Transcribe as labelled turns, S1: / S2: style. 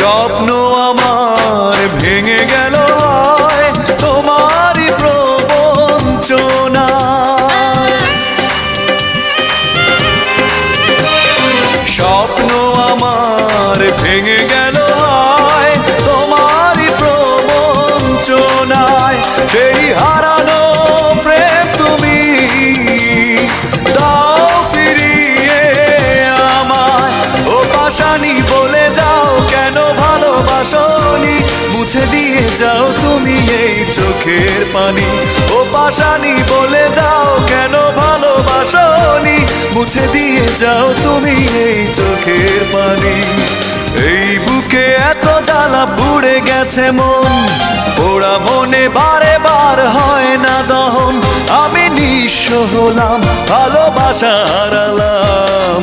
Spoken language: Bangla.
S1: স্বপ্ন আমার ভেঙে গেল হয় তোমারই প্রবঞ্চনা। স্বপ্ন আমার ভেঙে গেল হয় তোমারই প্রবঞ্চনায়। সেই হারানো প্রেম তুমি দাও ফিরিয়ে আমায়। ও পাশানি বলে যাও কেন ভালোবাসনি, মুছে দিয়ে যাও তুমি এই চোখের পানি। ও পাশানি বলে যাও কেন ভালোবাসনি, মুছে দিয়ে যাও তুমি এই চোখের পানি। এই বুকে এত জ্বালা পুড়ে গেছে মন, পোড়া মনে বারে বার হয় না দহন। আমি নিঃস্ব হলাম, ভালোবাসা হারালাম।